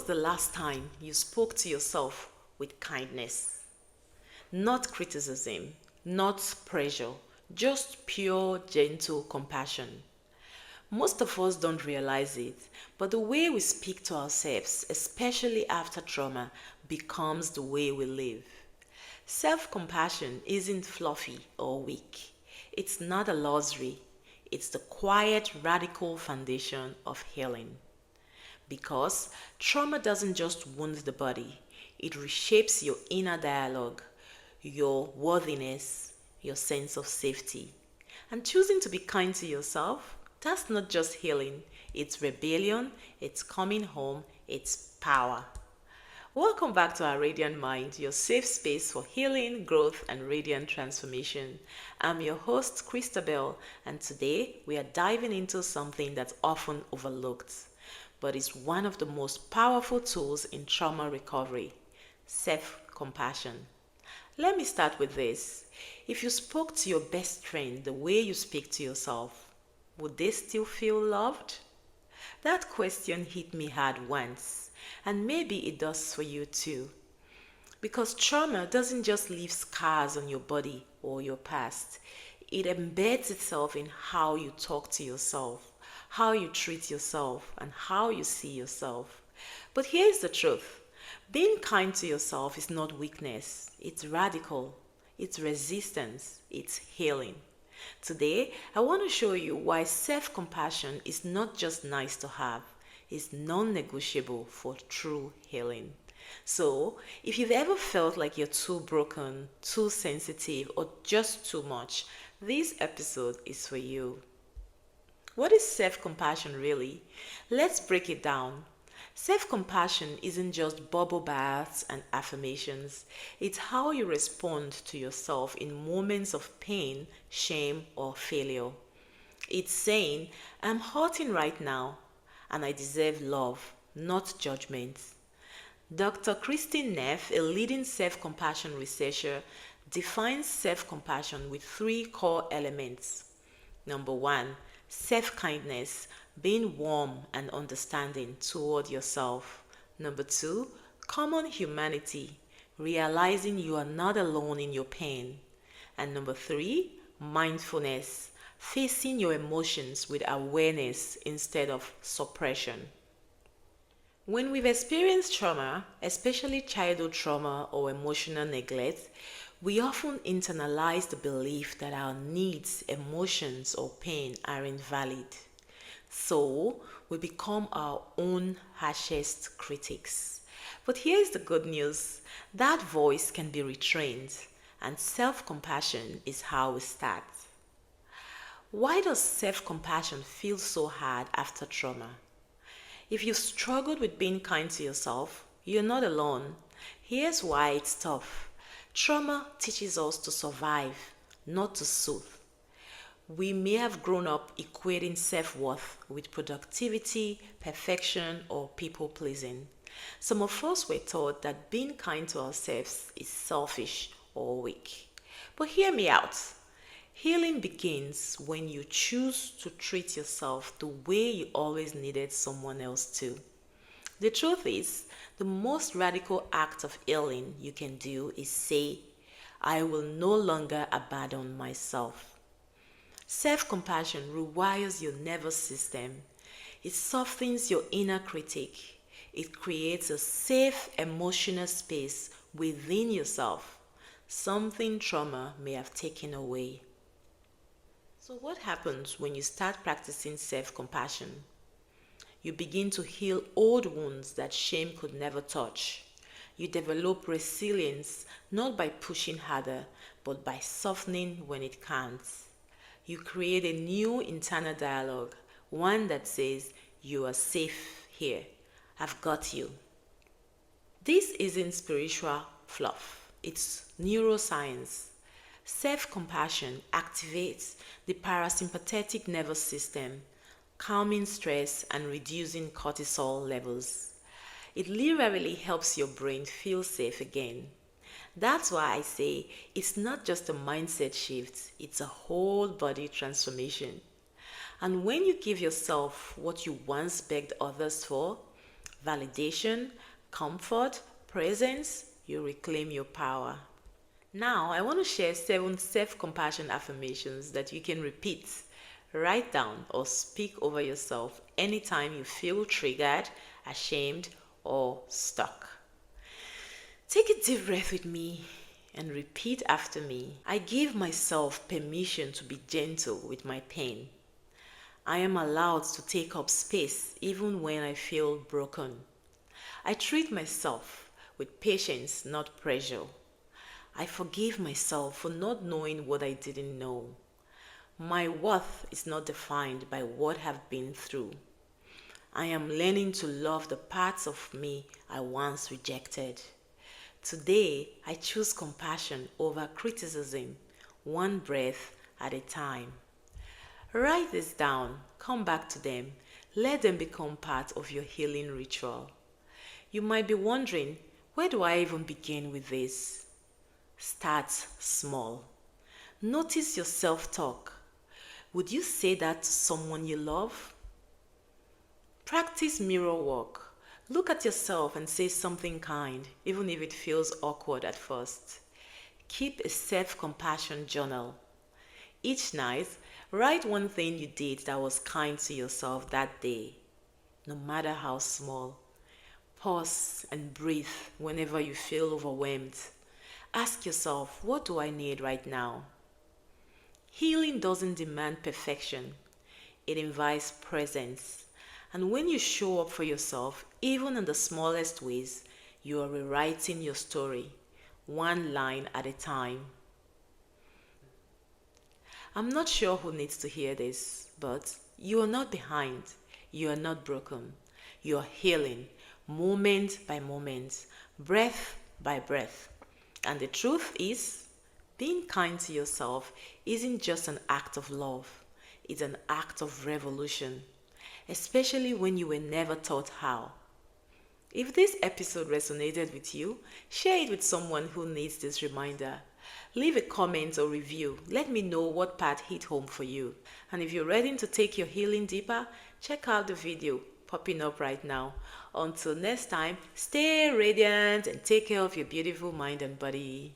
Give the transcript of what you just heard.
was the last time you spoke to yourself with kindness? Not criticism, not pressure, just pure, gentle compassion. Most of us don't realize it, but the way we speak to ourselves, especially after trauma, becomes the way we live. Self compassion isn't fluffy or weak. It's not a luxury. It's the quiet, radical foundation of healing. Because trauma doesn't just wound the body, it reshapes your inner dialogue, your worthiness, your sense of safety. And choosing to be kind to yourself, that's not just healing, it's rebellion, it's coming home, it's power. Welcome back to our Radiant Mind, your safe space for healing, growth, and radiant transformation. I'm your host, Christabel, and today we are diving into something that's often overlooked, but is one of the most powerful tools in trauma recovery: self-compassion. Let me start with this. If you spoke to your best friend the way you speak to yourself, would they still feel loved? That question hit me hard once, and maybe it does for you too. Because trauma doesn't just leave scars on your body or your past, it embeds itself in how you talk to yourself, how you treat yourself, and how you see yourself. But here's the truth: being kind to yourself is not weakness, it's radical, it's resistance, it's healing. Today, I want to show you why self compassion is not just nice to have, it's non negotiable for true healing. So, if you've ever felt like you're too broken, too sensitive, or just too much, this episode is for you. What is self compassion really? Let's break it down. Self compassion isn't just bubble baths and affirmations, it's how you respond to yourself in moments of pain, shame, or failure. It's saying, I'm hurting right now, and I deserve love, not judgment. Dr. Christine Neff, a leading self compassion researcher, defines self compassion with three core elements. Number one, self kindness, being warm and understanding toward yourself. Number two, common humanity, realizing you are not alone in your pain. And number three, mindfulness, facing your emotions with awareness instead of suppression. When we've experienced trauma, especially childhood trauma or emotional neglect, we often internalize the belief that our needs, emotions, or pain are invalid. So, we become our own harshest critics. But here's the good news: that voice can be retrained, and self compassion is how we start. Why does self compassion feel so hard after trauma? If you've struggled with being kind to yourself, you're not alone. Here's why it's tough. Trauma teaches us to survive, not to soothe. We may have grown up equating self worth with productivity, perfection, or people pleasing. Some of us were taught that being kind to ourselves is selfish or weak. But hear me out. Healing begins when you choose to treat yourself the way you always needed someone else to. The truth is, the most radical act of healing you can do is say, I will no longer abandon myself. Self compassion rewires your nervous system. It softens your inner critic. It creates a safe emotional space within yourself, something trauma may have taken away. So, what happens when you start practicing self compassion? You begin to heal old wounds that shame could never touch. You develop resilience not by pushing harder, but by softening when it counts. You create a new internal dialogue, one that says, you are safe here. I've got you. This isn't spiritual fluff, it's neuroscience. Self compassion activates the parasympathetic nervous system, calming stress and reducing cortisol levels. It literally helps your brain feel safe again. That's why I say it's not just a mindset shift, it's a whole body transformation. And when you give yourself what you once begged others for, validation, comfort, presence, you reclaim your power. Now, I want to share 7 self compassion affirmations that you can repeat, write down, or speak over yourself anytime you feel triggered, ashamed, or stuck. Take a deep breath with me and repeat after me. I give myself permission to be gentle with my pain. I am allowed to take up space even when I feel broken. I treat myself with patience, not pressure. I forgive myself for not knowing what I didn't know. My worth is not defined by what I've been through. I am learning to love the parts of me I once rejected. Today, I choose compassion over criticism, one breath at a time. Write this down, come back to them, let them become part of your healing ritual. You might be wondering, where do I even begin with this? Start small. Notice your self-talk. Would you say that to someone you love? Practice mirror work. Look at yourself and say something kind, even if it feels awkward at first. Keep a self-compassion journal. Each night, write one thing you did that was kind to yourself that day, no matter how small. Pause and breathe whenever you feel overwhelmed. Ask yourself, what do I need right now? Healing doesn't demand perfection. It invites presence. And when you show up for yourself, even in the smallest ways, you are rewriting your story, one line at a time. I'm not sure who needs to hear this, but you are not behind. You are not broken. You are healing, moment by moment, breath by breath. And the truth is, being kind to yourself isn't just an act of love, it's an act of revolution, especially when you were never taught how. If this episode resonated with you, share it with someone who needs this reminder. Leave a comment or review. Let me know what part hit home for you. And if you're ready to take your healing deeper, check out the video popping up right now. Until next time, stay radiant and take care of your beautiful mind and body.